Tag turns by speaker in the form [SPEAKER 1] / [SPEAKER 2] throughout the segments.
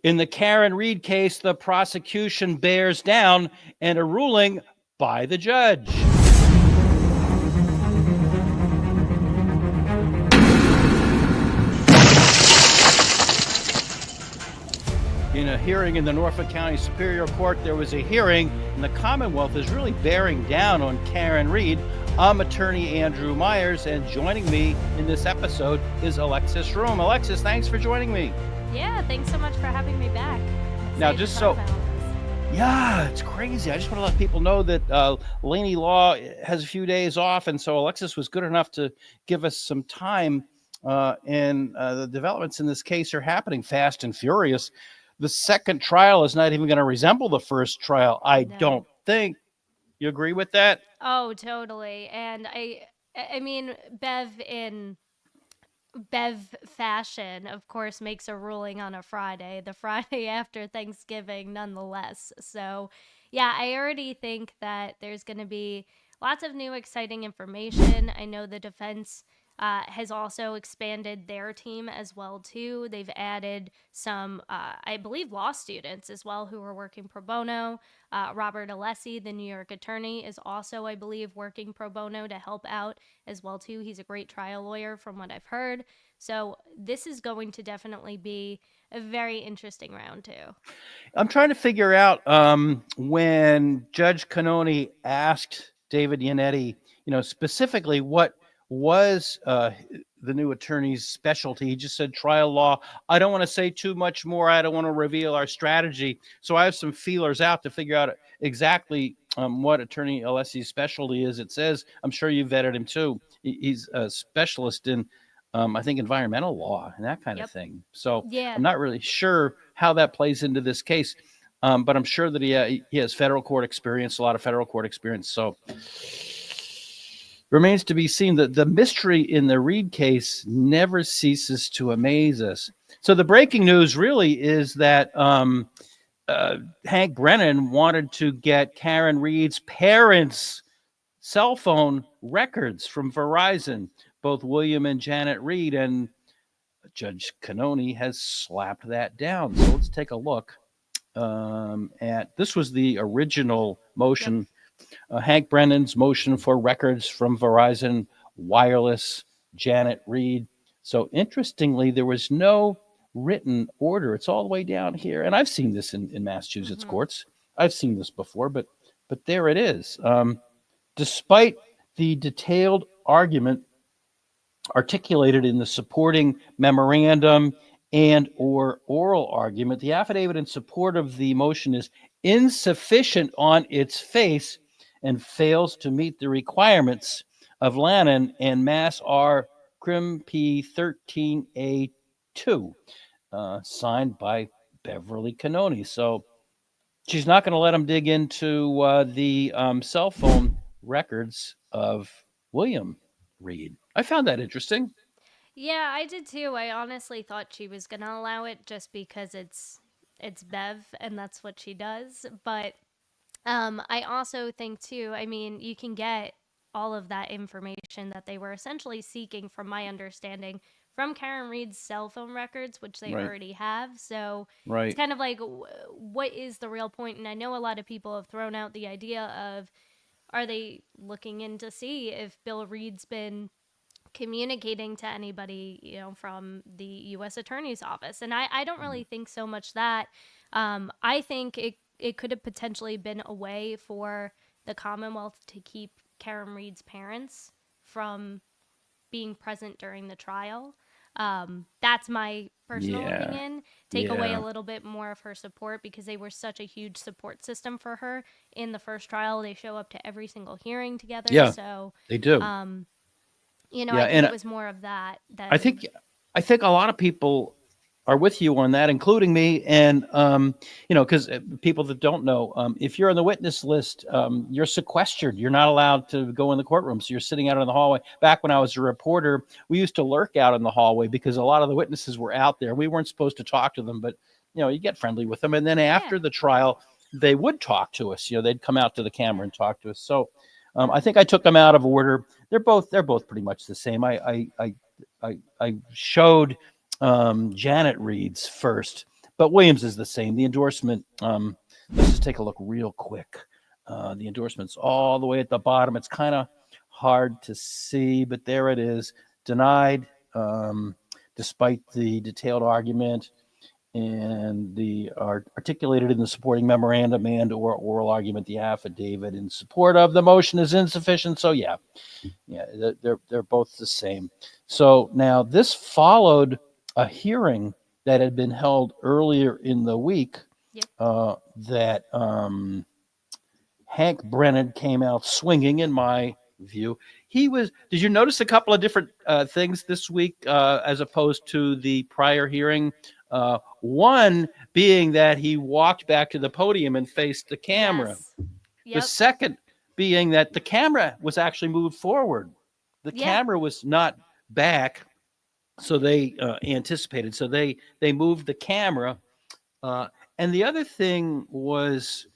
[SPEAKER 1] In the Karen Reed case, the prosecution bears down and a ruling by the judge. In a hearing in the Norfolk County Superior Court, there was a hearing, and the Commonwealth is really bearing down on Karen Reed. I'm attorney Andrew Myers, and joining me in this episode is Alexasrewn. Alexis, thanks for joining me.
[SPEAKER 2] Yeah, thanks so much for having me back.
[SPEAKER 1] Now, just so... Yeah, it's crazy. I just want to let people know that Lainey Law has a few days off, and so Alexis was good enough to give us some time, and the developments in this case are happening fast and furious. The second trial is not even going to resemble the first trial, I don't think. You agree with that?
[SPEAKER 2] Oh, totally. And I mean, Bev in Bev fashion, of course, makes a ruling on a Friday, the Friday after Thanksgiving, nonetheless. So, yeah, I already think that there's going to be lots of new exciting information. I know the defense has also expanded their team as well too. They've added some, I believe, law students as well who are working pro bono. Robert Alessi, the New York attorney, is also, I believe, working pro bono to help out as well too. He's a great trial lawyer from what I've heard. So this is going to definitely be a very interesting round too.
[SPEAKER 1] I'm trying to figure out when Judge Cannoni asked David Yannetti, specifically what was the new attorney's specialty. He just said trial law. I don't want to say too much more. I don't want to reveal our strategy. So I have some feelers out to figure out exactly what Attorney Alessi's specialty is. It says, I'm sure you vetted him too. He's a specialist in, I think, environmental law and that kind of thing. So
[SPEAKER 2] yeah.
[SPEAKER 1] I'm not really sure how that plays into this case, but I'm sure that he has federal court experience, a lot of federal court experience. So remains to be seen. The mystery in the Reed case never ceases to amaze us. So the breaking news really is that Hank Brennan wanted to get Karen Reed's parents' cell phone records from Verizon, both William and Janet Reed, and Judge Cannoni has slapped that down. So let's take a look at, this was the original motion, Hank Brennan's motion for records from Verizon Wireless, Janet Reed. So interestingly, there was no written order. It's all the way down here. And I've seen this in Massachusetts courts. I've seen this before, but there it is. Despite the detailed argument articulated in the supporting memorandum and or oral argument, the affidavit in support of the motion is insufficient on its face and fails to meet the requirements of Lannan and Mass R. Crim P 13A2, signed by Beverly Cannoni. So she's not going to let him dig into the cell phone records of William Reed. I found that interesting.
[SPEAKER 2] Yeah, I did too. I honestly thought she was going to allow it just because it's Bev and that's what she does. But I also think too, I mean, you can get all of that information that they were essentially seeking, from my understanding, from Karen Reed's cell phone records, which they already have. So it's kind of like, what is the real point? And I know a lot of people have thrown out the idea of, are they looking in to see if Bill Reed's been communicating to anybody, from the U.S. Attorney's Office? And I don't really think so much that. I think it could have potentially been a way for the Commonwealth to keep Karen Reed's parents from being present during the trial. That's my personal opinion. Take away a little bit more of her support, because they were such a huge support system for her in the first trial. They show up to every single hearing together.
[SPEAKER 1] Yeah,
[SPEAKER 2] so
[SPEAKER 1] they do.
[SPEAKER 2] I think it was more of that.
[SPEAKER 1] I think a lot of people are with you on that, including me. And, because people that don't know, if you're on the witness list, you're sequestered. You're not allowed to go in the courtroom. So you're sitting out in the hallway. Back when I was a reporter, we used to lurk out in the hallway because a lot of the witnesses were out there. We weren't supposed to talk to them, but, you get friendly with them. And then after the trial, they would talk to us. They'd come out to the camera and talk to us. So I think I took them out of order. They're both pretty much the same. I showed Janet Reed's first, But Williams is the same. The endorsement, let's just take a look real quick. The endorsement's all the way at the bottom. It's kind of hard to see, but there it is. Denied, despite the detailed argument and the articulated in the supporting memorandum and or oral argument, the affidavit in support of the motion is insufficient. So yeah, they're both the same. So now this followed a hearing that had been held earlier in the week.
[SPEAKER 2] Yep.
[SPEAKER 1] That Hank Brennan came out swinging, in my view. Did you notice a couple of different things this week as opposed to the prior hearing? One being that he walked back to the podium and faced the camera.
[SPEAKER 2] Yes.
[SPEAKER 1] The
[SPEAKER 2] Yep.
[SPEAKER 1] second being that the camera was actually moved forward. The camera was not back, so they anticipated. So they moved the camera. And the other thing was,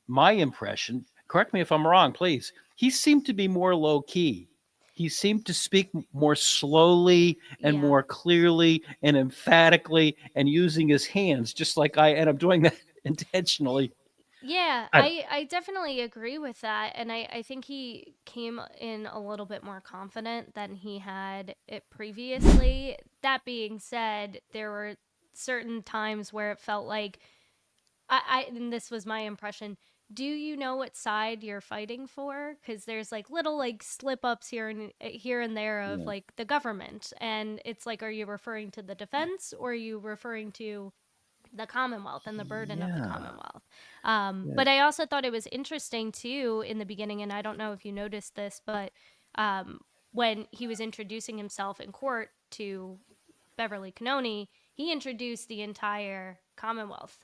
[SPEAKER 1] my impression, correct me if I'm wrong, please, he seemed to be more low-key. He seemed to speak more slowly and more clearly and emphatically and using his hands, just like I end up doing that intentionally.
[SPEAKER 2] Yeah, I definitely agree with that. And I think he came in a little bit more confident than he had it previously. That being said, there were certain times where it felt like, and this was my impression, do you know what side you're fighting for? Because there's like little like slip ups here and there of like the government. And it's like, are you referring to the defense or are you referring to the Commonwealth and the burden of the Commonwealth? But I also thought it was interesting too in the beginning, and I don't know if you noticed this, but when he was introducing himself in court to Beverly Cannoni, he introduced the entire Commonwealth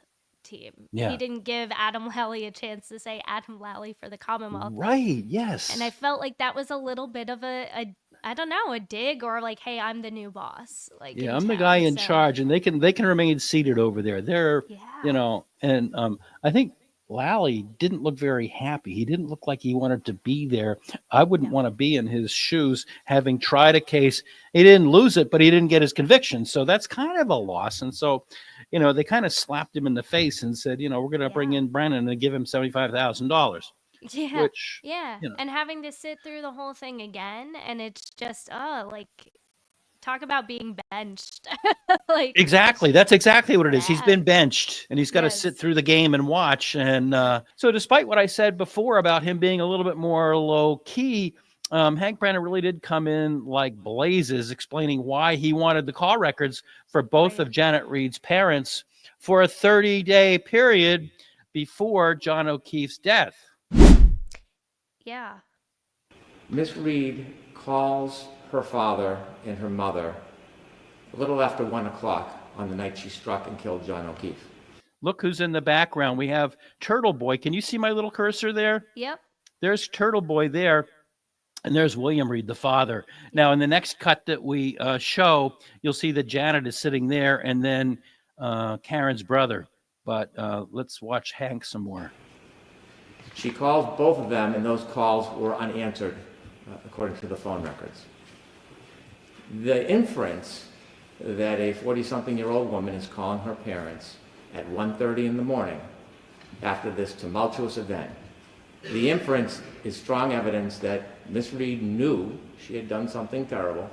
[SPEAKER 2] team. He didn't give Adam Lally a chance to say Adam Lally for the Commonwealth.
[SPEAKER 1] Right, yes.
[SPEAKER 2] And I felt like that was a little bit of a I don't know, a dig, or like, hey, I'm the new boss. Like,
[SPEAKER 1] I'm the guy in charge, and they can remain seated over there. They're, and I think Lally didn't look very happy. He didn't look like he wanted to be there. I wouldn't want to be in his shoes, having tried a case. He didn't lose it, but he didn't get his conviction. So that's kind of a loss. And so, they kind of slapped him in the face and said, we're going to bring in Brennan and give him $75,000.
[SPEAKER 2] Yeah.
[SPEAKER 1] Which,
[SPEAKER 2] and having to sit through the whole thing again, and it's just like, talk about being benched. Like,
[SPEAKER 1] exactly, that's exactly what it is. He's been benched, and he's got to sit through the game and watch. And so, despite what I said before about him being a little bit more low key, Hank Brennan really did come in like blazes, explaining why he wanted the call records for both of Janet Reed's parents for a 30-day period before John O'Keefe's death.
[SPEAKER 2] Yeah.
[SPEAKER 3] Miss Reed calls her father and her mother a little after 1 o'clock on the night she struck and killed John O'Keefe.
[SPEAKER 1] Look who's in the background. We have Turtle Boy. Can you see my little cursor there?
[SPEAKER 2] Yep.
[SPEAKER 1] There's Turtle Boy there. And there's William Reed, the father. Now, in the next cut that we show, you'll see that Janet is sitting there and then Karen's brother. But let's watch Hank some more.
[SPEAKER 3] She calls both of them, and those calls were unanswered, according to the phone records. The inference that a 40-something-year-old woman is calling her parents at 1:30 in the morning after this tumultuous event, the inference is strong evidence that Miss Reed knew she had done something terrible.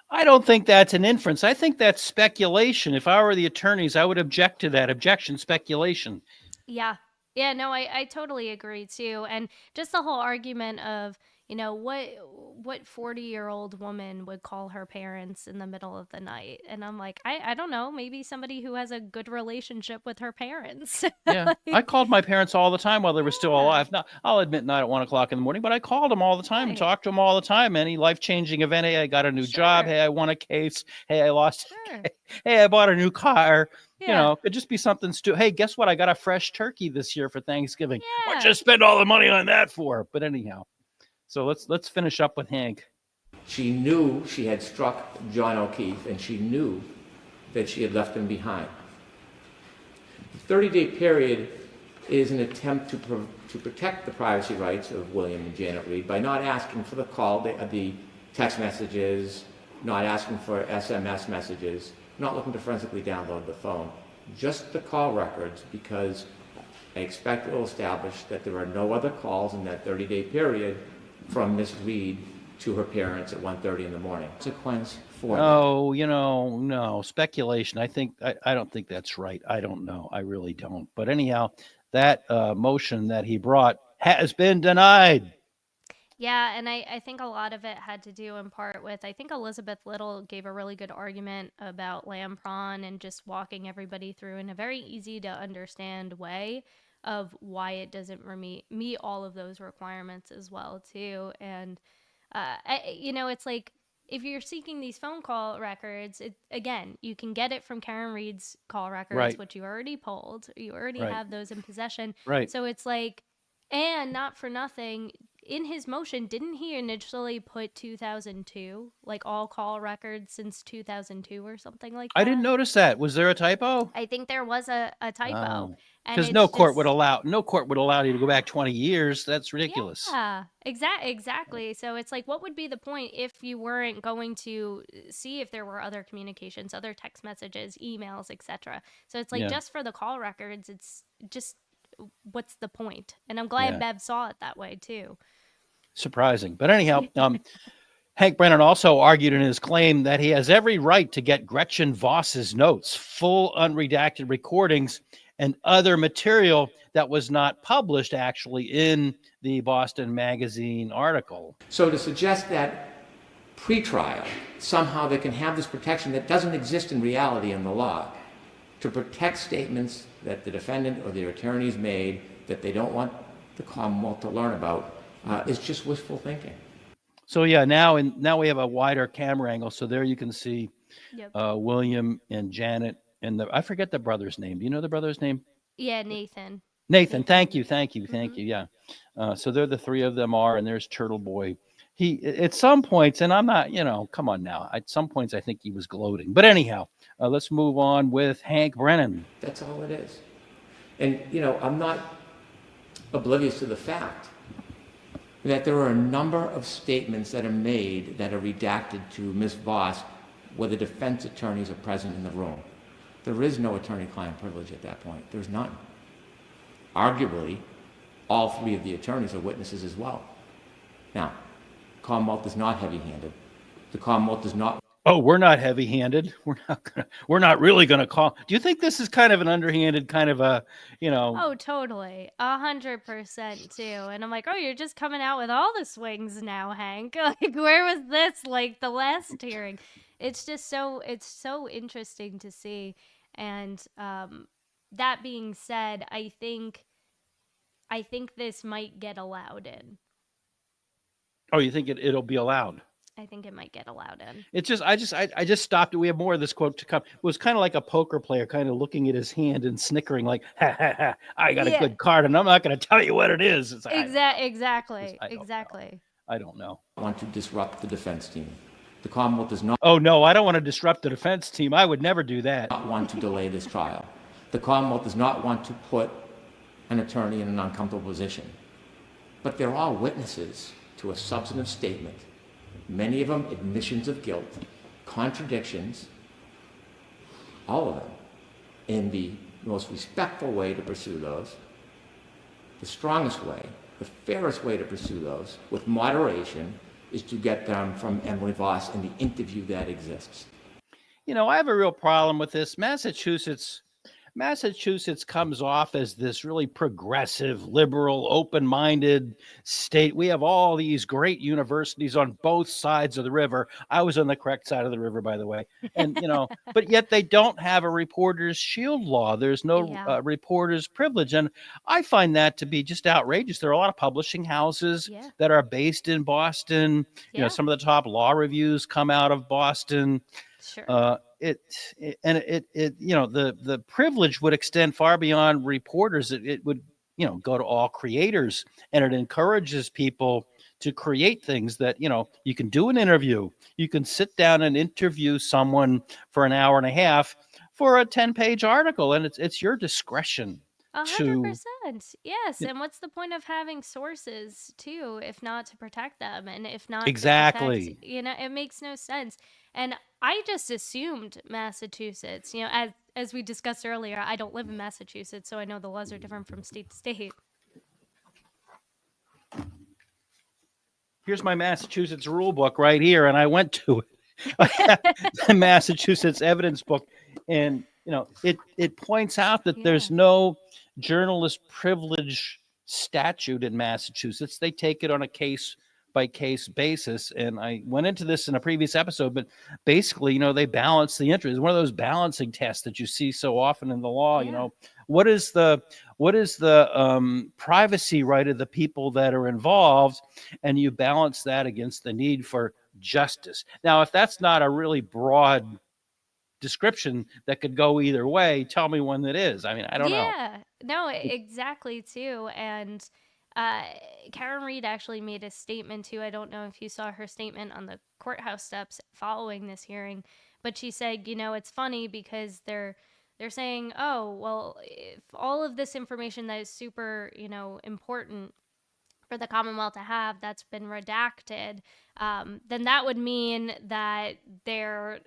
[SPEAKER 1] I don't think that's an inference. I think that's speculation. If I were the attorneys, I would object to that. Objection, speculation.
[SPEAKER 2] Yeah. Yeah, no, I totally agree too. And just the whole argument of, what 40-year-old woman would call her parents in the middle of the night? And I'm like, I don't know, maybe somebody who has a good relationship with her parents.
[SPEAKER 1] Yeah, I called my parents all the time while they were still alive. Now, I'll admit not at 1 o'clock in the morning, but I called them all the time and talked to them all the time. Any life-changing event, hey, I got a new job, hey, I won a case, hey, I lost a case, hey, I bought a new car. Could just be something stupid. Hey, guess what? I got a fresh turkey this year for Thanksgiving. What'd you spend all the money on that for? But anyhow, so let's finish up with Hank.
[SPEAKER 3] She knew she had struck John O'Keefe, and she knew that she had left him behind. The 30-day period is an attempt to protect the privacy rights of William and Janet Reed by not asking for the call, the text messages, not asking for SMS messages, not looking to forensically download the phone. just the call records, because I expect it will establish that there are no other calls in that 30-day period from Miss Reed to her parents at 1:30 in the morning. Consequence for that.
[SPEAKER 1] Oh, no speculation. I don't think that's right. I don't know. I really don't. But anyhow, that motion that he brought has been denied.
[SPEAKER 2] Yeah, and I think a lot of it had to do in part with, I think Elizabeth Little gave a really good argument about Lampron and just walking everybody through in a very easy to understand way of why it doesn't meet all of those requirements as well too. And it's like, if you're seeking these phone call records, again, you can get it from Karen Reed's call records,
[SPEAKER 1] Right.
[SPEAKER 2] which you already pulled. You already
[SPEAKER 1] Right.
[SPEAKER 2] have those in possession.
[SPEAKER 1] Right.
[SPEAKER 2] So it's like, and not for nothing, in his motion, didn't he initially put 2002, like all call records since 2002 or something like that?
[SPEAKER 1] I didn't notice that. Was there a typo?
[SPEAKER 2] I think there was a typo. And
[SPEAKER 1] Because
[SPEAKER 2] it's
[SPEAKER 1] no court would
[SPEAKER 2] just-
[SPEAKER 1] allow you to go back 20 years. That's ridiculous.
[SPEAKER 2] Yeah, exactly. So it's like, what would be the point if you weren't going to see if there were other communications, other text messages, emails, etc.? So it's like,
[SPEAKER 1] Yeah.
[SPEAKER 2] just for the call records, it's just, what's the point? And I'm glad
[SPEAKER 1] Yeah.
[SPEAKER 2] Bev saw it that way too.
[SPEAKER 1] Surprising. But anyhow, Hank Brennan also argued in his claim that he has every right to get Gretchen Voss's notes, full unredacted recordings, and other material that was not published actually in the Boston Magazine article.
[SPEAKER 3] So to suggest that pre-trial, somehow they can have this protection that doesn't exist in reality in the law, to protect statements that the defendant or their attorneys made that they don't want the Commonwealth to learn about, is just wishful thinking.
[SPEAKER 1] So yeah, now we have a wider camera angle, so there you can see William and Janet and I forget the brother's name. Do you know the brother's name?
[SPEAKER 2] Yeah, Nathan.
[SPEAKER 1] Thank you. Yeah. So there the three of them are, and there's Turtle Boy. He at some points, and I'm not, come on now. At some points, I think he was gloating. But anyhow, let's move on with Hank Brennan.
[SPEAKER 3] That's all it is. And I'm not oblivious to the fact that there are a number of statements that are made that are redacted to Ms. Voss where the defense attorneys are present in the room. There is no attorney-client privilege at that point. There's none. Arguably, all three of the attorneys are witnesses as well. Now, Commonwealth is not heavy-handed. The Commonwealth does not...
[SPEAKER 1] Oh, we're not heavy-handed. We're not really going to call. Do you think this is kind of an underhanded kind of a,
[SPEAKER 2] Oh, totally. 100% too. And I'm like, oh, you're just coming out with all the swings now, Hank. Like, where was this, like, the last hearing? It's just it's so interesting to see. And that being said, I think this might get allowed in.
[SPEAKER 1] Oh, you think it'll be allowed?
[SPEAKER 2] I think it might get allowed in.
[SPEAKER 1] It's just I just stopped it. We have more of this quote to come. It was kind of like a poker player kind of looking at his hand and snickering like, ha, ha, ha, I got a good card and I'm not going to tell you what it is. It's like,
[SPEAKER 2] Exactly.
[SPEAKER 1] I don't know.
[SPEAKER 3] Want to disrupt the defense team. The Commonwealth does not...
[SPEAKER 1] Oh, no, I don't want to disrupt the defense team. I would never do that.
[SPEAKER 3] ...not want to delay this trial. The Commonwealth does not want to put an attorney in an uncomfortable position. But they're all witnesses to a substantive statement. Many of them admissions of guilt, contradictions, all of them, in the most respectful way to pursue those, the strongest way, the fairest way to pursue those, with moderation, is to get them from Emily Voss in the interview that exists.
[SPEAKER 1] I have a real problem with this. Massachusetts comes off as this really progressive, liberal, open-minded state. We have all these great universities on both sides of the river. I was on the correct side of the river, by the way. And, but yet they don't have a reporter's shield law. There's no reporter's privilege. And I find that to be just outrageous. There are a lot of publishing houses that are based in Boston. Some of the top law reviews come out of Boston.
[SPEAKER 2] Sure.
[SPEAKER 1] The privilege would extend far beyond reporters. It would, go to all creators, and it encourages people to create things that, you can do an interview. You can sit down and interview someone for an hour and a half for a 10-page article, and it's your discretion.
[SPEAKER 2] 100%. Yes. And what's the point of having sources too, if not to protect them, and if not
[SPEAKER 1] exactly
[SPEAKER 2] to protect, it makes no sense. And I just assumed Massachusetts, as we discussed earlier, I don't live in Massachusetts, so I know the laws are different from state to state.
[SPEAKER 1] Here's my Massachusetts rule book right here, and I went to it. I have the Massachusetts evidence book, and it points out that there's no journalist privilege statute in Massachusetts. They take it on a case by case basis, and I went into this in a previous episode, but basically, they balance the interest. It's one of those balancing tests that you see so often in the law. What is the privacy right of the people that are involved, and you balance that against the need for justice. Now, if that's not a really broad description that could go either way, tell me one that is. I mean, I don't know.
[SPEAKER 2] Yeah, no, exactly too. And Karen Reed actually made a statement too. I don't know if you saw her statement on the courthouse steps following this hearing, but she said, it's funny because they're saying, oh, well, if all of this information that is super, important for the Commonwealth to have that's been redacted, then that would mean that they're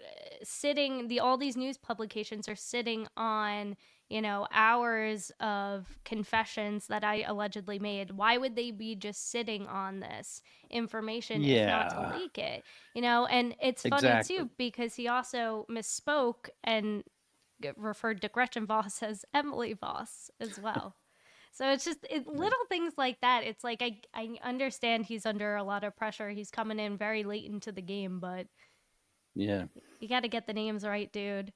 [SPEAKER 2] sitting, all these news publications are sitting on, hours of confessions that I allegedly made. Why would they be just sitting on this information if not to leak it? And it's funny too, because he also misspoke and referred to Gretchen Voss as Emily Voss as well. So it's just little things like that. It's like I understand he's under a lot of pressure. He's coming in very late into the game, but
[SPEAKER 1] yeah,
[SPEAKER 2] you got to get the names right, dude.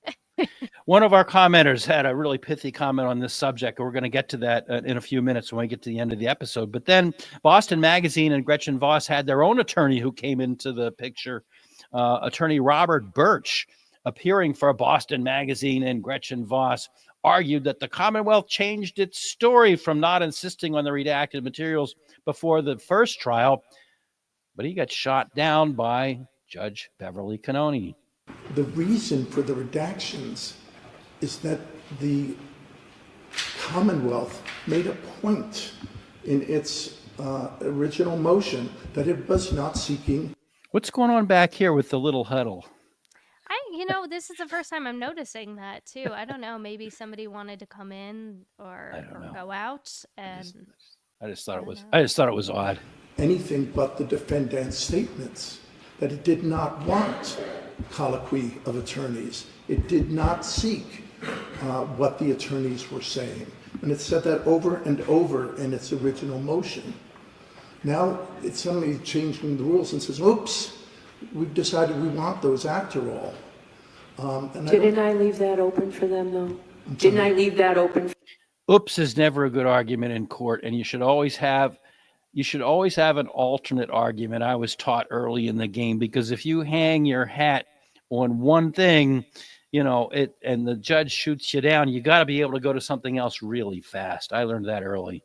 [SPEAKER 1] One of our commenters had a really pithy comment on this subject. We're going to get to that in a few minutes when we get to the end of the episode. But then Boston Magazine and Gretchen Voss had their own attorney who came into the picture, attorney Robert Birch, appearing for Boston Magazine, and Gretchen Voss argued that the Commonwealth changed its story from not insisting on the redacted materials before the first trial, but he got shot down by Judge Beverly Cannoni.
[SPEAKER 4] The reason for the redactions is that the Commonwealth made a point in its original motion that it was not seeking.
[SPEAKER 1] What's going on back here with the little huddle?
[SPEAKER 2] This is the first time I'm noticing that too. I don't know. Maybe somebody wanted to come in or go out, and
[SPEAKER 1] I just thought it was odd.
[SPEAKER 4] Anything but the defendant's statements that it did not want colloquy of attorneys. It did not seek what the attorneys were saying, and it said that over and over in its original motion. Now it's suddenly changing the rules and says, "Oops, we've decided we want those after all."
[SPEAKER 5] Didn't I leave that open for them, though? Didn't I leave that open?
[SPEAKER 1] Oops is never a good argument in court, and you should always have an alternate argument. I was taught early in the game, because if you hang your hat on one thing, and the judge shoots you down, you got to be able to go to something else really fast. I learned that early.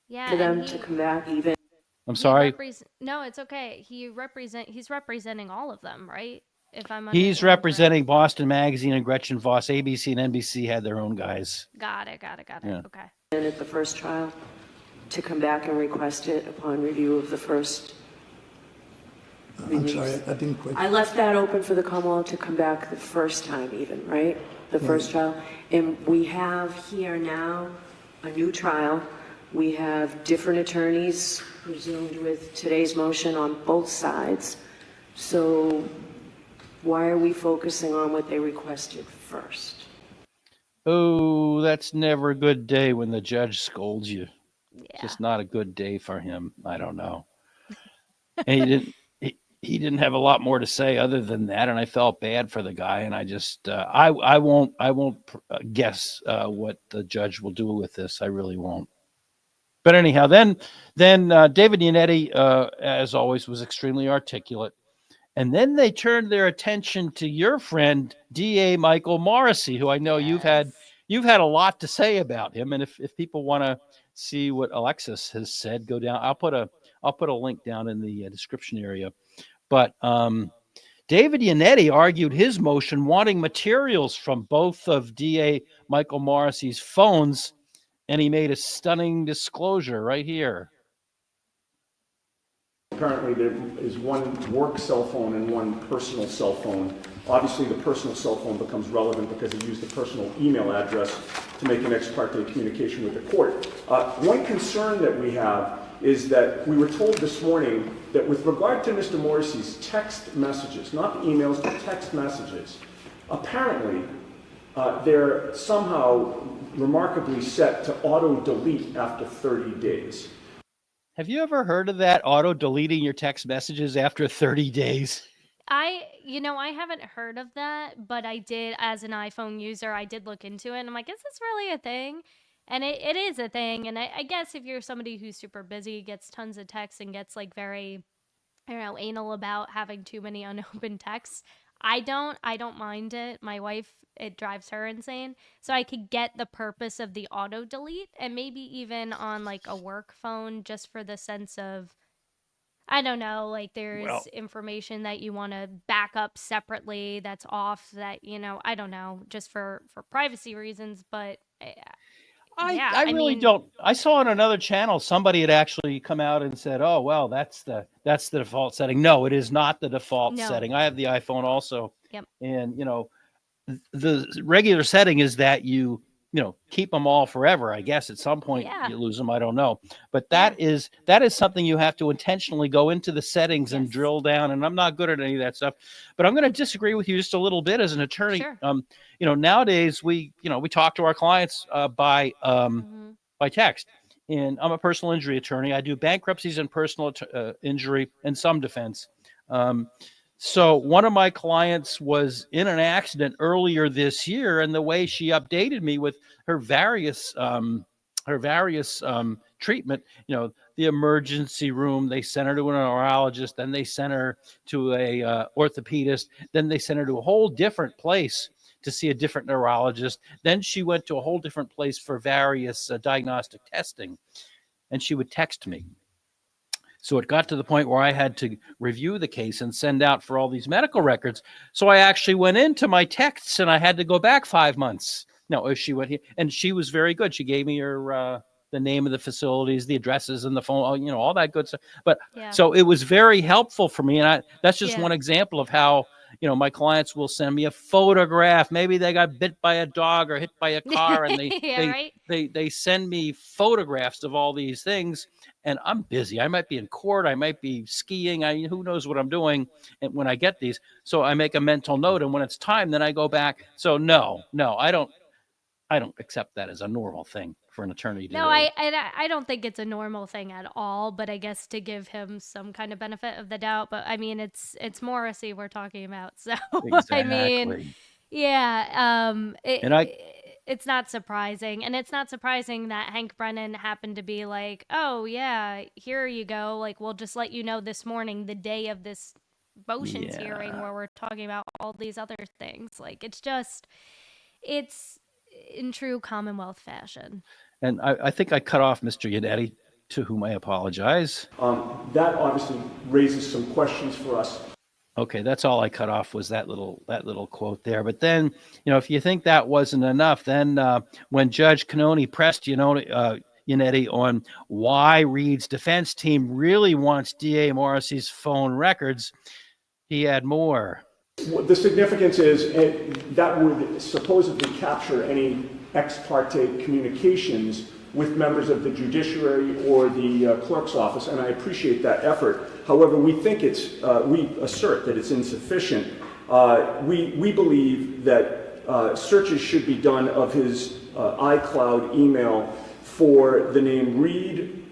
[SPEAKER 2] Yeah,
[SPEAKER 5] For them to come back even.
[SPEAKER 1] I'm sorry.
[SPEAKER 2] No, it's okay. He's representing all of them, right?
[SPEAKER 1] He's representing Boston Magazine and Gretchen Voss. ABC and NBC had their own guys.
[SPEAKER 2] Got it. Yeah. Okay.
[SPEAKER 5] And at the first trial, to come back and request it upon review of the first.
[SPEAKER 4] I'm sorry, I didn't quite.
[SPEAKER 5] I left that open for the Commonwealth to come back the first time even, right? The first trial. And we have here now a new trial. We have different attorneys presumed with today's motion on both sides. So why are we focusing on what they requested first?
[SPEAKER 1] Oh, that's never a good day when the judge scolds you.
[SPEAKER 2] Yeah.
[SPEAKER 1] Just not a good day for him. I don't know. And he didn't have a lot more to say other than that, and I felt bad for the guy. And I just I won't guess what the judge will do with this. I really won't. But anyhow, then David Yannetti, as always, was extremely articulate. And then they turned their attention to your friend, DA Michael Morrisey, who I know you've had a lot to say about him. And if people want to see what Alexis has said, go down. I'll put a link down in the description area. But David Yannetti argued his motion wanting materials from both of DA Michael Morrisey's phones, and he made a stunning disclosure right here.
[SPEAKER 6] Apparently there is one work cell phone and one personal cell phone Obviously, the personal cell phone becomes relevant because he used the personal email address to make an ex parte communication with the court. One concern that we have is that we were told this morning that with regard to Mr. Morrisey's text messages, not the emails, but text messages, apparently they're somehow remarkably set to auto-delete after 30 days.
[SPEAKER 1] Have you ever heard of that, auto deleting your text messages after 30 days?
[SPEAKER 2] I haven't heard of that, but I did, as an iPhone user, I did look into it, and I'm like, is this really a thing? And it is a thing, and I guess if you're somebody who's super busy, gets tons of texts, and gets, like, very, I don't know, anal about having too many unopened texts, I don't mind it. My wife, it drives her insane. So I could get the purpose of the auto delete, and maybe even on, like, a work phone, just for the sense of, I don't know, like, there's
[SPEAKER 1] Well-
[SPEAKER 2] information that you want to back up separately that's off, that, I don't know, just for privacy reasons. But yeah,
[SPEAKER 1] I really
[SPEAKER 2] mean,
[SPEAKER 1] don't. I saw on another channel somebody had actually come out and said, "Oh, well, that's the default setting." No, it is not the default
[SPEAKER 2] No.
[SPEAKER 1] setting. I have the iPhone also,
[SPEAKER 2] Yep.
[SPEAKER 1] and the regular setting is that you keep them all forever. I guess at some point
[SPEAKER 2] Yeah.
[SPEAKER 1] you lose them. I don't know, but that is something you have to intentionally go into the settings and
[SPEAKER 2] Yes.
[SPEAKER 1] drill down. And I'm not good at any of that stuff, but I'm going to disagree with you just a little bit as an attorney.
[SPEAKER 2] Sure.
[SPEAKER 1] Nowadays we talk to our clients by
[SPEAKER 2] Mhm.
[SPEAKER 1] text. And I'm a personal injury attorney. I do bankruptcies and personal injury and some defense. So one of my clients was in an accident earlier this year, and the way she updated me with her various treatment, the emergency room, they sent her to a neurologist, then they sent her to a orthopedist, then they sent her to a whole different place to see a different neurologist. Then she went to a whole different place for various diagnostic testing, and she would text me. So it got to the point where I had to review the case and send out for all these medical records. So I actually went into my texts and I had to go back 5 months. No, she went here, and she was very good. She gave me her the name of the facilities, the addresses, and the phone, all that good stuff. But
[SPEAKER 2] Yeah.
[SPEAKER 1] so it was very helpful for me. And that's just
[SPEAKER 2] Yeah.
[SPEAKER 1] one example of how my clients will send me a photograph. Maybe they got bit by a dog or hit by a car, and
[SPEAKER 2] Yeah, right?
[SPEAKER 1] they send me photographs of all these things. And I'm busy. I might be in court. I might be skiing. Who knows what I'm doing when I get these. So I make a mental note, and when it's time, then I go back. So no, I don't accept that as a normal thing for an attorney to
[SPEAKER 2] No,
[SPEAKER 1] do.
[SPEAKER 2] I don't think it's a normal thing at all, but I guess to give him some kind of benefit of the doubt. But I mean, it's Morrisey we're talking about, so I mean,
[SPEAKER 1] Exactly.
[SPEAKER 2] yeah,
[SPEAKER 1] And
[SPEAKER 2] it's not surprising, and it's not surprising that Hank Brennan happened to be like, oh yeah, here you go, like, we'll just let you know this morning, the day of this motions hearing where we're talking about all these other things. Like, it's in true Commonwealth fashion.
[SPEAKER 1] And I think I cut off Mr. Yannetti, to whom I apologize.
[SPEAKER 6] That obviously raises some questions for us.
[SPEAKER 1] Okay, that's all I cut off was that little quote there. But then, if you think that wasn't enough, then when Judge Cannoni pressed Yannetti on why Reed's defense team really wants DA Morrisey's phone records, he had more.
[SPEAKER 6] The significance is that would supposedly capture any ex parte communications with members of the judiciary or the clerk's office, and I appreciate that effort. However, we think we assert that it's insufficient. We believe that searches should be done of his iCloud email for the name Reed,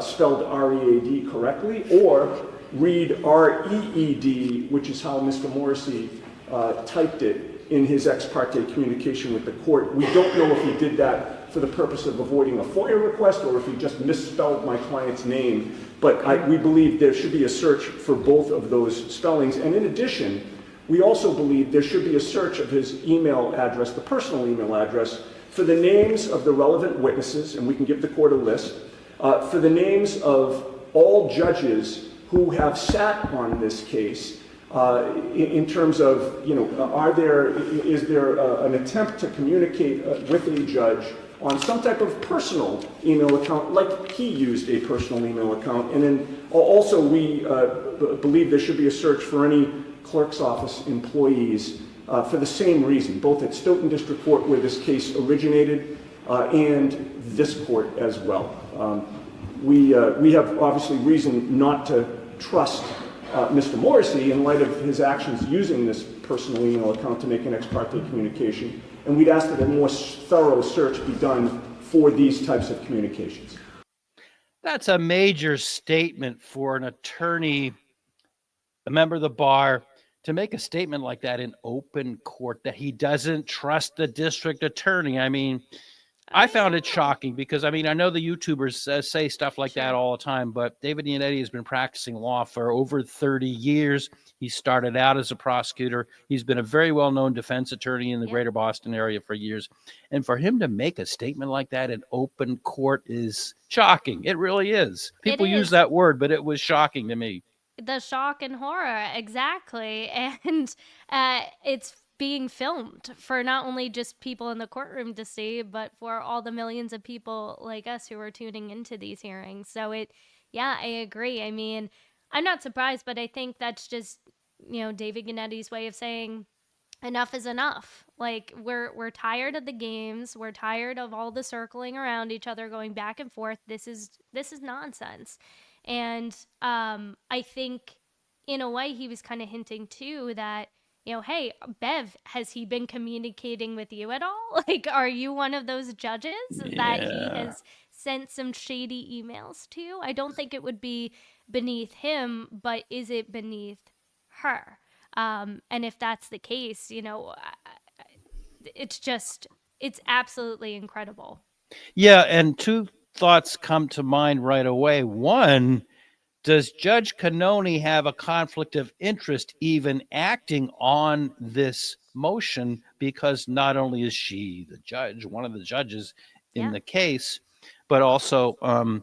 [SPEAKER 6] spelled R-E-A-D correctly, or Reed, R-E-E-D, which is how Mr. Morrisey typed it in his ex parte communication with the court. We don't know if he did that for the purpose of avoiding a FOIA request or if he just misspelled my client's name. But we believe there should be a search for both of those spellings. And in addition, we also believe there should be a search of his email address, the personal email address, for the names of the relevant witnesses, and we can give the court a list, for the names of all judges who have sat on this case, in terms of, is there an attempt to communicate with a judge on some type of personal email account, like he used a personal email account. And then also we believe there should be a search for any clerk's office employees for the same reason, both at Stoughton District Court, where this case originated, and this court as well. We have obviously reason not to trust Mr. Morrisy in light of his actions using this personal email account to make an ex parte communication, and we'd ask that a more thorough search be done for these types of communications.
[SPEAKER 1] That's a major statement for an attorney, a member of the bar, to make a statement like that in open court that he doesn't trust the district attorney. I mean, I found it shocking because, I mean, I know the YouTubers say stuff like that all the time, but David Iannetti has been practicing law for over 30 years. He started out as a prosecutor. He's been a very well-known defense attorney in the greater Boston area for years. And for him to make a statement like that in open court is shocking. It really is. People use that word, but it was shocking to me.
[SPEAKER 2] The shock and horror, exactly. And it's being filmed for not only just people in the courtroom to see, but for all the millions of people like us who are tuning into these hearings. So I agree. I mean, I'm not surprised, but I think that's just, David Gannetti's way of saying enough is enough. Like, we're tired of the games. We're tired of all the circling around each other, going back and forth. This is nonsense. And I think in a way he was kind of hinting too that, hey, Bev, has he been communicating with you at all? Like, are you one of those judges that he has sent some shady emails to? I don't think it would be beneath him, but is it beneath her? And if that's the case, it's absolutely incredible.
[SPEAKER 1] Yeah, and two thoughts come to mind right away. One, does Judge Cannoni have a conflict of interest even acting on this motion? Because not only is she the judge, one of the judges in the case, but also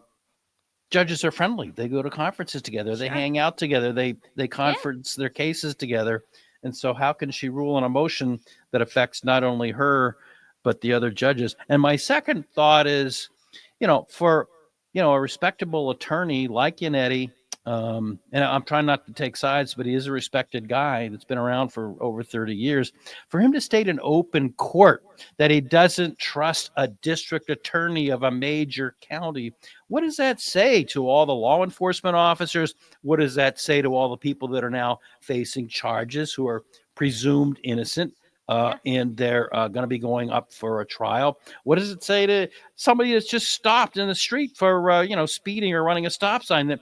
[SPEAKER 1] judges are friendly. They go to conferences together. They hang out together. They conference their cases together. And so how can she rule on a motion that affects not only her, but the other judges? And my second thought is, for a respectable attorney like Yannetti, and I'm trying not to take sides, but he is a respected guy that's been around for over 30 years. For him to state in open court that he doesn't trust a district attorney of a major county, what does that say to all the law enforcement officers? What does that say to all the people that are now facing charges who are presumed innocent? And they're going to be going up for a trial. What does it say to somebody that's just stopped in the street for, speeding or running a stop sign? That,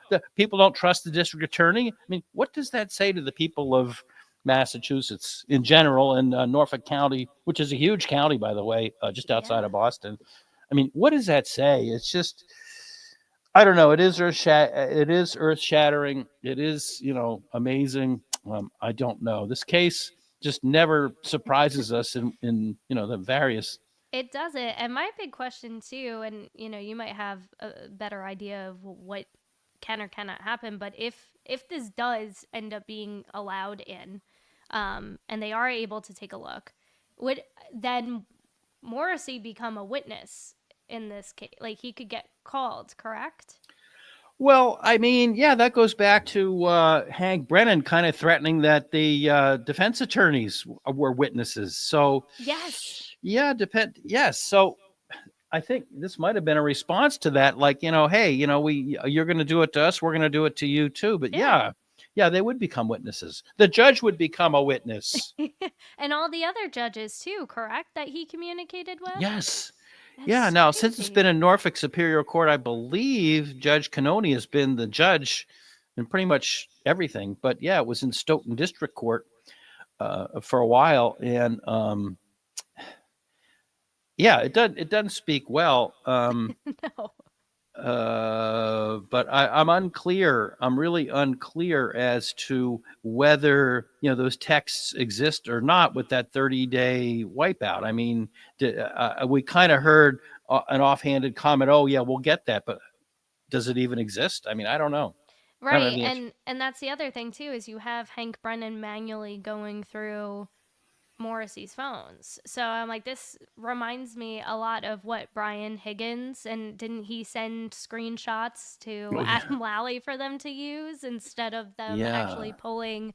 [SPEAKER 1] the people don't trust the district attorney. I mean, what does that say to the people of Massachusetts in general and Norfolk County, which is a huge county, by the way, just outside of Boston? I mean, what does that say? It's just, I don't know. It is earth-shattering. It is, amazing. I don't know. This case just never surprises us in the various.
[SPEAKER 2] It doesn't. And my big question too, and you might have a better idea of what can or cannot happen, but if this does end up being allowed in, and they are able to take a look, would then Morrisy become a witness in this case? Like, he could get called, correct?
[SPEAKER 1] Well, I mean, that goes back to Hank Brennan kind of threatening that the defense attorneys were witnesses. So
[SPEAKER 2] yes.
[SPEAKER 1] Yes. So I think this might have been a response to that. Like, hey, you're going to do it to us. We're going to do it to you too. But they would become witnesses. The judge would become a witness.
[SPEAKER 2] And all the other judges too, correct? That he communicated with?
[SPEAKER 1] Yes. Now, since it's been in Norfolk Superior Court, I believe Judge Cannoni has been the judge in pretty much everything. But it was in Stoughton District Court for a while. And it doesn't speak well.
[SPEAKER 2] No.
[SPEAKER 1] But I'm unclear. I'm really unclear as to whether those texts exist or not with that 30-day wipeout. I mean, we kind of heard an offhanded comment. Oh yeah, we'll get that, but does it even exist? I mean, I don't know.
[SPEAKER 2] Right, and that's the other thing too, is you have Hank Brennan manually going through Morrisey's phones. So I'm like, this reminds me a lot of what Brian Higgins, and didn't he send screenshots to Adam Lally for them to use instead of them actually pulling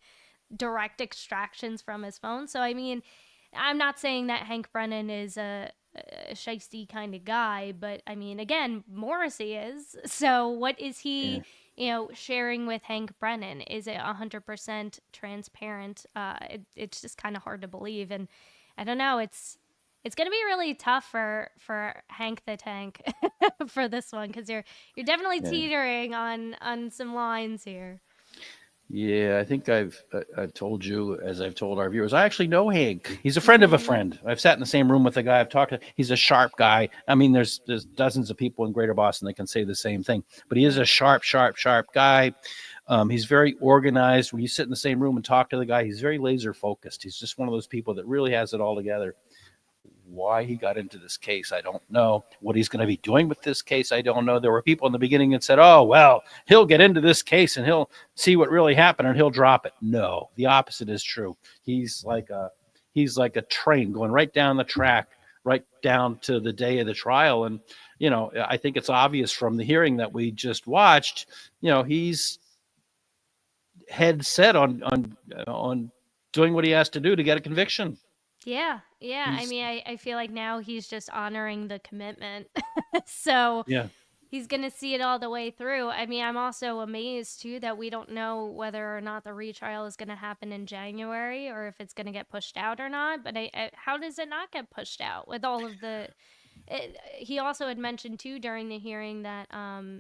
[SPEAKER 2] direct extractions from his phone. So I mean, I'm not saying that Hank Brennan is a shiesty kind of guy, but I mean, again, Morrisey is. So what is he, sharing with Hank Brennan? Is it 100% transparent? It's just kind of hard to believe, and I don't know. It's gonna be really tough for Hank the Tank for this one, because you're definitely teetering on some lines here.
[SPEAKER 1] Yeah, I think I've told you, as I've told our viewers, I actually know Hank. He's a friend of a friend. I've sat in the same room with a guy I've talked to. He's a sharp guy. I mean, there's dozens of people in Greater Boston that can say the same thing, but he is a sharp guy. He's very organized. When you sit in the same room and talk to the guy, he's very laser focused. He's just one of those people that really has it all together. Why he got into this case, I don't know. What he's going to be doing with this case, I don't know. There were people in the beginning that said, oh, well, he'll get into this case and he'll see what really happened and he'll drop it. No, the opposite is true. He's like a train going right down the track, right down to the day of the trial. And, I think it's obvious from the hearing that we just watched, he's head set on doing what he has to do to get a conviction.
[SPEAKER 2] Yeah. I mean, I feel like now he's just honoring the commitment. So
[SPEAKER 1] Yeah.
[SPEAKER 2] he's going to see it all the way through. I mean, I'm also amazed, too, that we don't know whether or not the retrial is going to happen in January or if it's going to get pushed out or not. But how does it not get pushed out with all of the... he also had mentioned, too, during the hearing that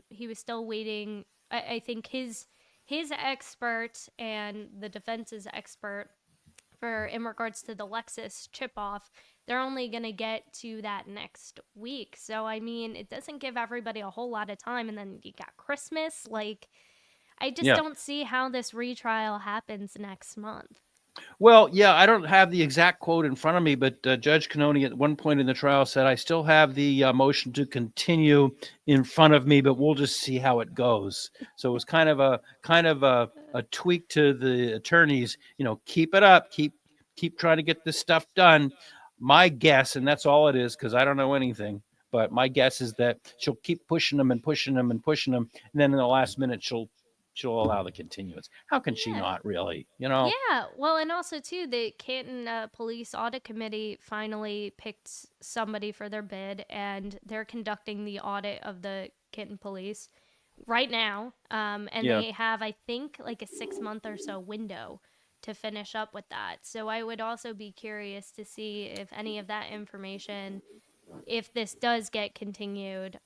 [SPEAKER 2] he was still waiting. I think his expert and the defense's expert in regards to the Lexus chip off, they're only going to get to that next week. So, I mean, it doesn't give everybody a whole lot of time. And then you got Christmas. Like, I just don't see how this retrial happens next month.
[SPEAKER 1] Well, yeah, I don't have the exact quote in front of me, but Judge Cannoni at one point in the trial said, I still have the motion to continue in front of me, but we'll just see how it goes. So it was kind of a tweak to the attorneys, keep it up, keep trying to get this stuff done. My guess, and that's all it is, because I don't know anything, but my guess is that she'll keep pushing them and pushing them and pushing them, and then in the last minute she'll allow the continuance. How can she not, really?
[SPEAKER 2] Yeah, well, and also, too, the Canton Police Audit Committee finally picked somebody for their bid, and they're conducting the audit of the Canton Police right now. And they have, I think, like a 6-month or so window to finish up with that. So I would also be curious to see if any of that information, if this does get continued,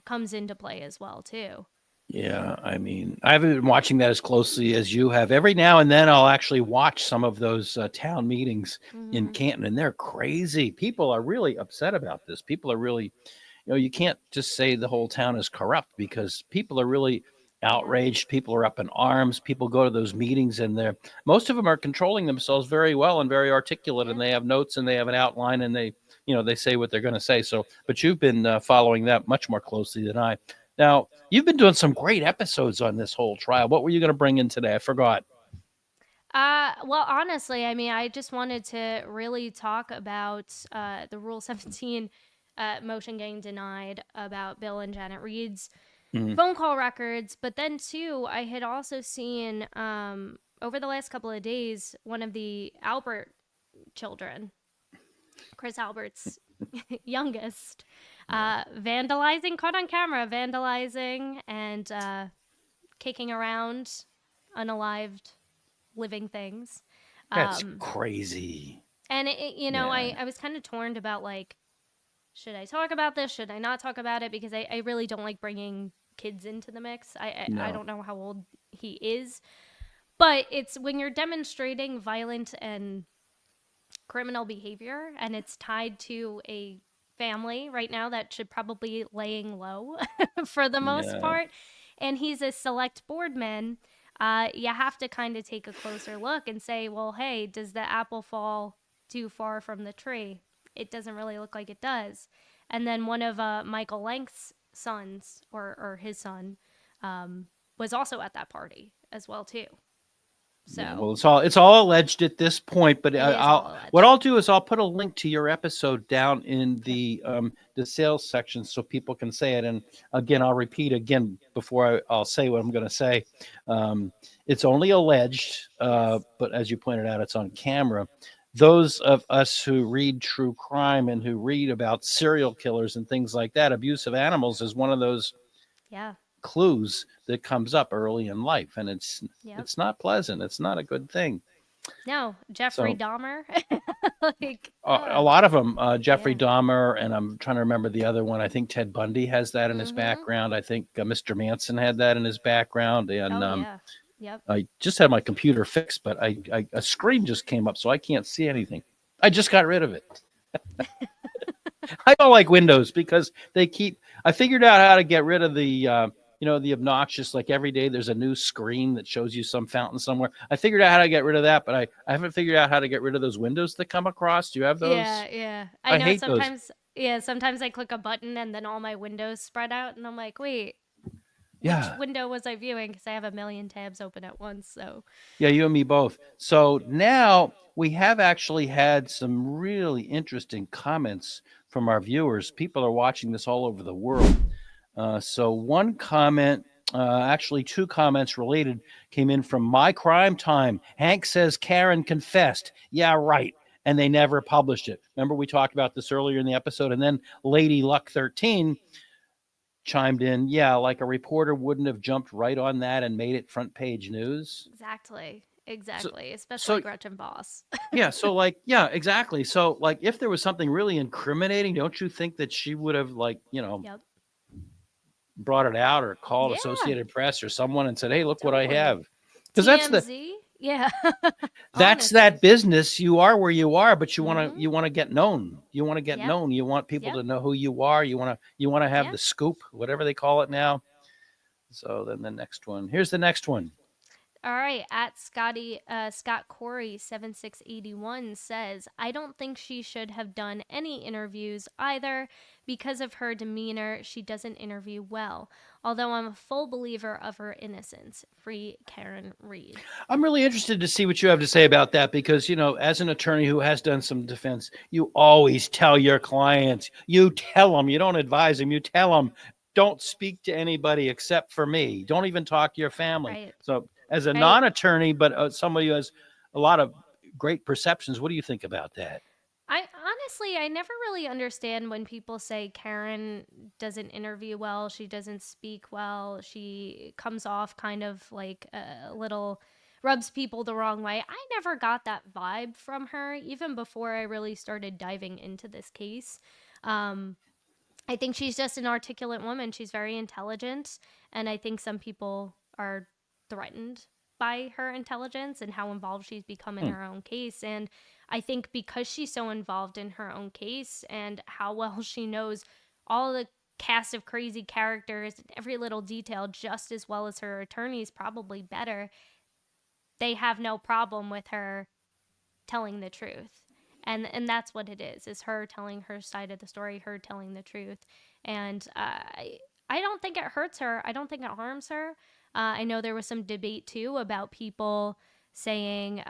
[SPEAKER 2] comes into play as well, too.
[SPEAKER 1] Yeah, I mean, I haven't been watching that as closely as you have. Every now and then I'll actually watch some of those town meetings in Canton, and they're crazy. People are really upset about this. People are really, you can't just say the whole town is corrupt, because people are really outraged. People are up in arms. People go to those meetings, and most of them are controlling themselves very well and very articulate, and they have notes and they have an outline, and they say what they're going to say. So, but you've been following that much more closely than I. Now, you've been doing some great episodes on this whole trial. What were you going to bring in today? I forgot.
[SPEAKER 2] Well, honestly, I mean, I just wanted to really talk about the Rule 17 motion getting denied about Bill and Janet Reed's phone call records. But then, too, I had also seen over the last couple of days, one of the Albert children, Chris Albert's youngest, vandalizing, caught on camera, vandalizing and kicking around unalived living things.
[SPEAKER 1] That's crazy.
[SPEAKER 2] And I was kind of torn about, like, should I talk about this? Should I not talk about it? Because I really don't like bringing kids into the mix. I don't know how old he is, but it's when you're demonstrating violent and criminal behavior and it's tied to a family right now that should probably be laying low for the most part, and he's a select boardman, you have to kind of take a closer look and say, well, hey, does the apple fall too far from the tree? It doesn't really look like it does. And then one of Michael Lank's sons, or his son, was also at that party as well, too. So
[SPEAKER 1] Yeah, well, it's all alleged at this point, but
[SPEAKER 2] it is all alleged.
[SPEAKER 1] what I'll do is I'll put a link to your episode down in the sales section so people can say it. And again, I'll repeat again before I'll say what I'm going to say. It's only alleged, but as you pointed out, it's on camera. Those of us who read true crime and who read about serial killers and things like that, abuse of animals is one of those
[SPEAKER 2] Yeah.
[SPEAKER 1] clues that comes up early in life, and it's not pleasant. It's not a good thing.
[SPEAKER 2] No, Jeffrey
[SPEAKER 1] So-
[SPEAKER 2] Dahmer. Like
[SPEAKER 1] A lot of them, Jeffrey
[SPEAKER 2] Yeah.
[SPEAKER 1] Dahmer, and I'm trying to remember the other one. I think Ted Bundy has that in his background. I think Mr. Manson had that in his background, and
[SPEAKER 2] yeah. Yep.
[SPEAKER 1] I just had my computer fixed, but a screen just came up, so I can't see anything. I just got rid of it. I don't like Windows because I figured out how to get rid of the the obnoxious, like every day there's a new screen that shows you some fountain somewhere. I figured out how to get rid of that, but I haven't figured out how to get rid of those windows that come across. Do you have those?
[SPEAKER 2] Yeah.
[SPEAKER 1] I
[SPEAKER 2] know
[SPEAKER 1] hate those.
[SPEAKER 2] sometimes sometimes I click a button and then all my windows spread out and I'm like, wait,
[SPEAKER 1] Yeah.
[SPEAKER 2] which window was I viewing? Because I have a million tabs open at once. So
[SPEAKER 1] Yeah, you and me both. So now we have actually had some really interesting comments from our viewers. People are watching this all over the world. So one comment, actually two comments related, came in from My Crime Time. Hank says Karen confessed. Yeah, right. And they never published it. Remember we talked about this earlier in the episode. And then Lady Luck 13 chimed in. Yeah, like a reporter wouldn't have jumped right on that and made it front page news.
[SPEAKER 2] exactly. Especially
[SPEAKER 1] so-
[SPEAKER 2] Gretchen Boss.
[SPEAKER 1] Yeah, so exactly. So if there was something really incriminating, don't you think that she would have
[SPEAKER 2] Yep.
[SPEAKER 1] brought it out or called
[SPEAKER 2] Yeah.
[SPEAKER 1] Associated Press or someone and said, "Hey, look what I
[SPEAKER 2] Totally.
[SPEAKER 1] have." Because that's
[SPEAKER 2] TMZ. Yeah.
[SPEAKER 1] that's
[SPEAKER 2] Honestly.
[SPEAKER 1] that business. You are where you are, but you want
[SPEAKER 2] Mhm.
[SPEAKER 1] to get known. You want to get
[SPEAKER 2] Yep.
[SPEAKER 1] known. You want people
[SPEAKER 2] Yep.
[SPEAKER 1] to know who you are. You want to have
[SPEAKER 2] Yep.
[SPEAKER 1] the scoop, whatever they call it now. So then the next one. Here's the next one.
[SPEAKER 2] All right, at Scott Corey 7681 says, I don't think she should have done any interviews either. Because of her demeanor, she doesn't interview well. Although I'm a full believer of her innocence. Free Karen Reed.
[SPEAKER 1] I'm really interested to see what you have to say about that because, as an attorney who has done some defense, you always tell your clients, you tell them, you don't advise them, you tell them, don't speak to anybody except for me. Don't even talk to your family.
[SPEAKER 2] Right.
[SPEAKER 1] So as a
[SPEAKER 2] Right.
[SPEAKER 1] non-attorney, but somebody who has a lot of great perceptions, what do you think about that?
[SPEAKER 2] I never really understand when people say Karen doesn't interview well, she doesn't speak well, she comes off kind of like a little rubs people the wrong way. I never got that vibe from her, even before I really started diving into this case. I think she's just an articulate woman. She's very intelligent, and I think some people are threatened by her intelligence and how involved she's become in her own case. And I think because she's so involved in her own case and how well she knows all the cast of crazy characters, every little detail, just as well as her attorneys, probably better, they have no problem with her telling the truth. And that's what it is her telling her side of the story, her telling the truth. And I don't think it hurts her. I don't think it harms her. I know there was some debate too about people saying,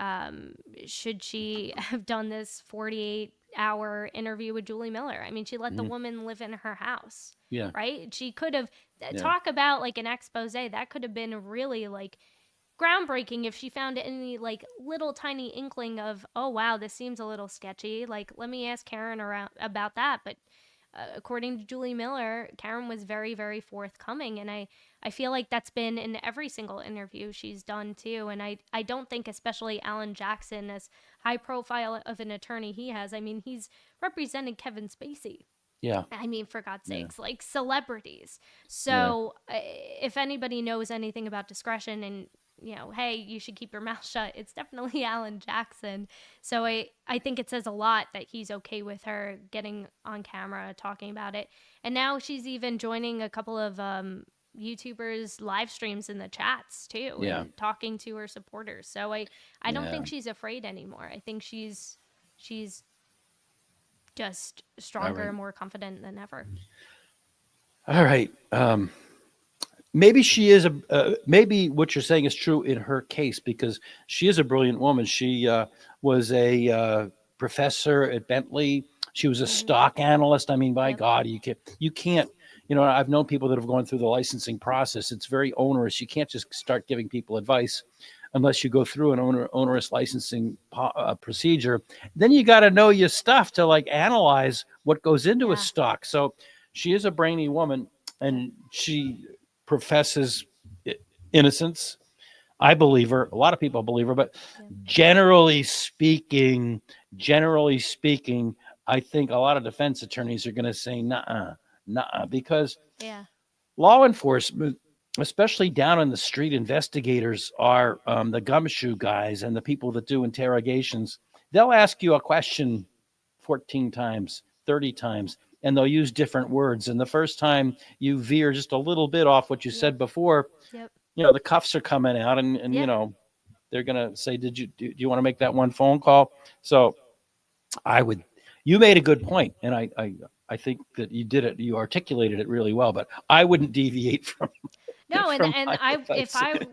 [SPEAKER 2] should she have done this 48-hour interview with Julie Miller? I mean, she let the woman live in her house.
[SPEAKER 1] Yeah.
[SPEAKER 2] Right? She could have talk about like an expose. That could have been really like groundbreaking if she found any like little tiny inkling of, oh wow, this seems a little sketchy, like let me ask Karen around about that. But according to Julie Miller, Karen was very, very forthcoming, and I feel like that's been in every single interview she's done too. And I don't think, especially Alan Jackson, as high profile of an attorney he has, I mean, he's represented Kevin Spacey.
[SPEAKER 1] Yeah.
[SPEAKER 2] I mean, for God's sakes, like celebrities. So if anybody knows anything about discretion and, hey, you should keep your mouth shut, it's definitely Alan Jackson. So I think it says a lot that he's okay with her getting on camera, talking about it. And now she's even joining a couple of YouTubers' live streams in the chats too, and talking to her supporters. So I don't think she's afraid anymore. I think she's just stronger and more confident than ever.
[SPEAKER 1] All right. maybe she is maybe what you're saying is true in her case, because she is a brilliant woman. She was a professor at Bentley. She was a stock analyst. I mean, by
[SPEAKER 2] Yep.
[SPEAKER 1] God, you can't, I've known people that have gone through the licensing process. It's very onerous. You can't just start giving people advice unless you go through an onerous licensing procedure. Then you got to know your stuff to like analyze what goes into a
[SPEAKER 2] Yeah.
[SPEAKER 1] stock. So she is a brainy woman, and she professes innocence. I believe her. A lot of people believe her, but
[SPEAKER 2] Yeah.
[SPEAKER 1] generally speaking, I think a lot of defense attorneys are going to say, nah, because
[SPEAKER 2] Yeah.
[SPEAKER 1] law enforcement, especially down on the street, investigators are the gumshoe guys and the people that do interrogations. They'll ask you a question 14 times, 30 times, and they'll use different words. And the first time you veer just a little bit off what you said before,
[SPEAKER 2] Yep.
[SPEAKER 1] the cuffs are coming out, and they're going to say, do you want to make that one phone call? So you made a good point, and I think that you did it. You articulated it really well, but I wouldn't deviate from
[SPEAKER 2] No,
[SPEAKER 1] from
[SPEAKER 2] and
[SPEAKER 1] my
[SPEAKER 2] if
[SPEAKER 1] advice.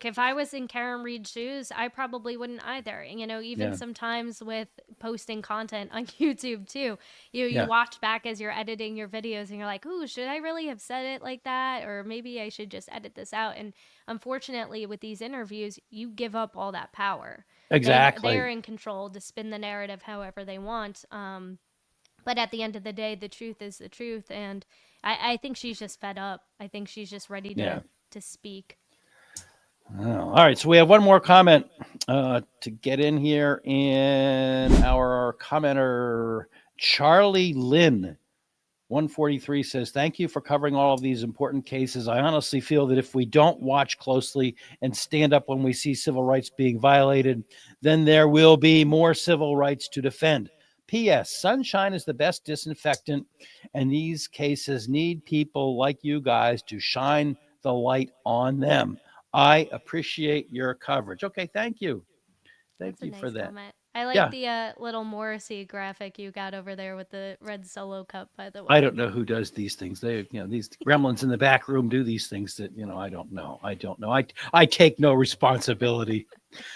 [SPEAKER 2] if I was in Karen Reed's shoes, I probably wouldn't either. Even
[SPEAKER 1] Yeah.
[SPEAKER 2] sometimes with posting content on YouTube too, you
[SPEAKER 1] Yeah.
[SPEAKER 2] watch back as you're editing your videos and you're like, "Ooh, should I really have said it like that? Or maybe I should just edit this out." And unfortunately, with these interviews, you give up all that power.
[SPEAKER 1] Exactly.
[SPEAKER 2] They're in control to spin the narrative however they want. But at the end of the day, the truth is the truth, and I think she's just fed up. I think she's just ready to speak.
[SPEAKER 1] Oh, all right, so we have one more comment to get in here, and our commenter Charlie Lynn 143 says, thank you for covering all of these important cases. I honestly feel that if we don't watch closely and stand up when we see civil rights being violated, then there will be more civil rights to defend. P.S. Sunshine is the best disinfectant, and these cases need people like you guys to shine the light on them. I appreciate your coverage. Okay, thank you. Thank
[SPEAKER 2] That's a
[SPEAKER 1] you for
[SPEAKER 2] nice
[SPEAKER 1] that.
[SPEAKER 2] comment. I like the little Morrisy graphic you got over there with the red Solo cup, by the way.
[SPEAKER 1] I don't know who does these things. These gremlins in the back room do these things that, I don't know. I take no responsibility.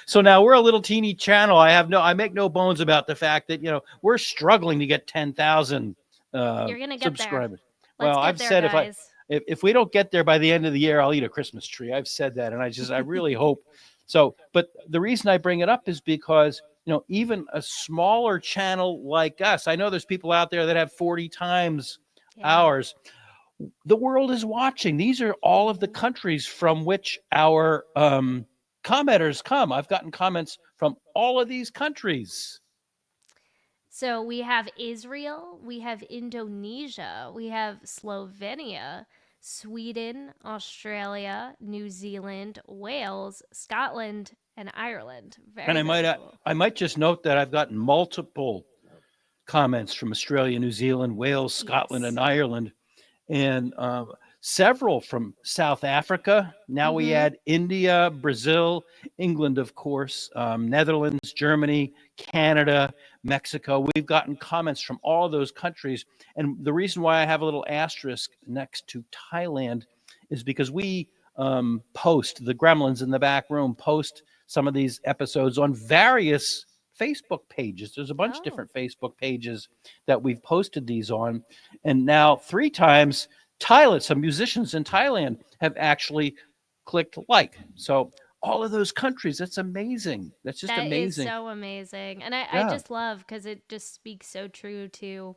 [SPEAKER 1] So now we're a little teeny channel. I make no bones about the fact that, we're struggling to get 10,000
[SPEAKER 2] You're going to get
[SPEAKER 1] subscribers.
[SPEAKER 2] there. Let's
[SPEAKER 1] Well,
[SPEAKER 2] get
[SPEAKER 1] I've
[SPEAKER 2] there,
[SPEAKER 1] said
[SPEAKER 2] guys.
[SPEAKER 1] if we don't get there by the end of the year, I'll eat a Christmas tree. I've said that, and I really hope so. But the reason I bring it up is because, even a smaller channel like us, I know there's people out there that have 40 times ours. The world is watching. These are all of the countries from which our commenters come. I've gotten comments from all of these countries.
[SPEAKER 2] So we have Israel, we have Indonesia, we have Slovenia, Sweden, Australia, New Zealand, Wales, Scotland, and Ireland. Very,
[SPEAKER 1] And
[SPEAKER 2] very cool.
[SPEAKER 1] I might just note that I've gotten multiple comments from Australia, New Zealand, Wales, Scotland, and Ireland, and several from South Africa. Now we add India, Brazil, England, of course, Netherlands, Germany, Canada, Mexico. We've gotten comments from all of those countries. And the reason why I have a little asterisk next to Thailand is because we post, the gremlins in the back room post some of these episodes on various Facebook pages. There's a bunch of different Facebook pages that we've posted these on. And now 3 times, Thailand, some musicians in Thailand have actually clicked like. So all of those countries, that's amazing. That's just amazing.
[SPEAKER 2] That is so amazing. And I just love, because it just speaks so true to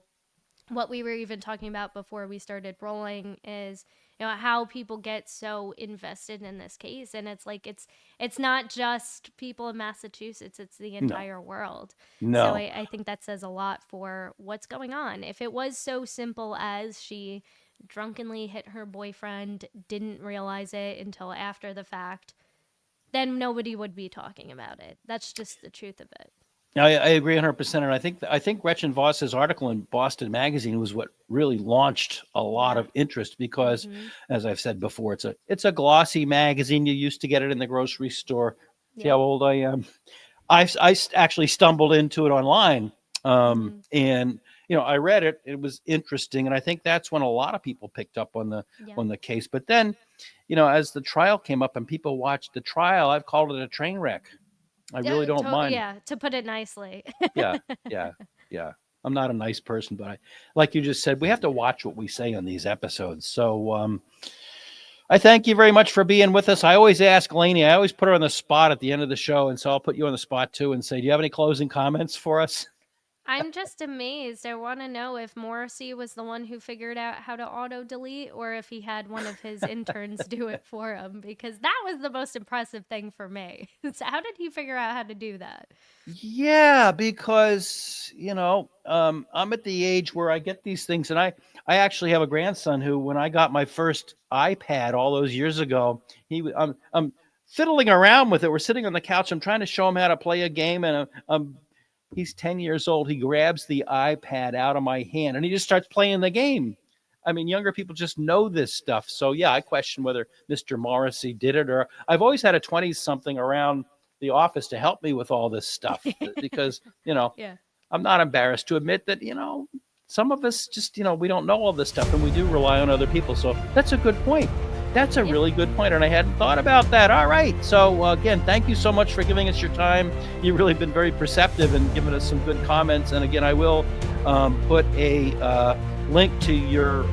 [SPEAKER 2] what we were even talking about before we started rolling, is how people get so invested in this case. And it's like it's not just people in Massachusetts, it's the entire world. So I think that says a lot for what's going on. If it was so simple as she drunkenly hit her boyfriend, didn't realize it until after the fact, then nobody would be talking about it. That's just the truth of it.
[SPEAKER 1] I agree 100%. And I think Gretchen Voss's article in Boston Magazine was what really launched a lot of interest because, as I've said before, it's a glossy magazine. You used to get it in the grocery store. See how old I am? I actually stumbled into it online, and I read it. It was interesting, and I think that's when a lot of people picked up on the case. But then, as the trial came up and people watched the trial, I've called it a train wreck. I really don't mind.
[SPEAKER 2] Yeah, to put it nicely.
[SPEAKER 1] Yeah. I'm not a nice person, but like you just said, we have to watch what we say on these episodes. So I thank you very much for being with us. I always ask Lainey, I always put her on the spot at the end of the show, and so I'll put you on the spot too and say, do you have any closing comments for us?
[SPEAKER 2] I'm just amazed. I want to know if Morrisy was the one who figured out how to auto-delete or if he had one of his interns do it for him, because that was the most impressive thing for me. So how did he figure out how to do that?
[SPEAKER 1] Yeah, because, I'm at the age where I get these things, and I actually have a grandson who, when I got my first iPad all those years ago, I'm fiddling around with it. We're sitting on the couch. I'm trying to show him how to play a game, and he's 10 years old. He grabs the iPad out of my hand and he just starts playing the game. I mean, younger people just know this stuff. So yeah, I question whether Mr. Morrisy did it, or I've always had a 20-something around the office to help me with all this stuff because, I'm not embarrassed to admit that, some of us just, we don't know all this stuff and we do rely on other people. So that's a good point. That's a really good point, and I hadn't thought about that. All right. So, again, thank you so much for giving us your time. You've really been very perceptive and given us some good comments. And, again, I will put a link to your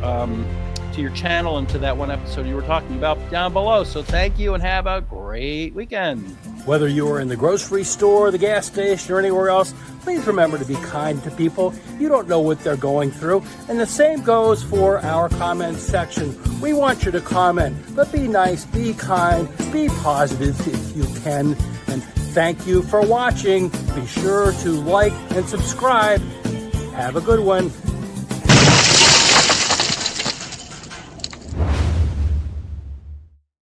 [SPEAKER 1] channel and to that one episode you were talking about down below. So thank you and have a great weekend.
[SPEAKER 7] Whether you are in the grocery store, the gas station, or anywhere else, please remember to be kind to people. You don't know what they're going through. And the same goes for our comments section. We want you to comment, but be nice, be kind, be positive if you can. And thank you for watching. Be sure to like and subscribe. Have a good one.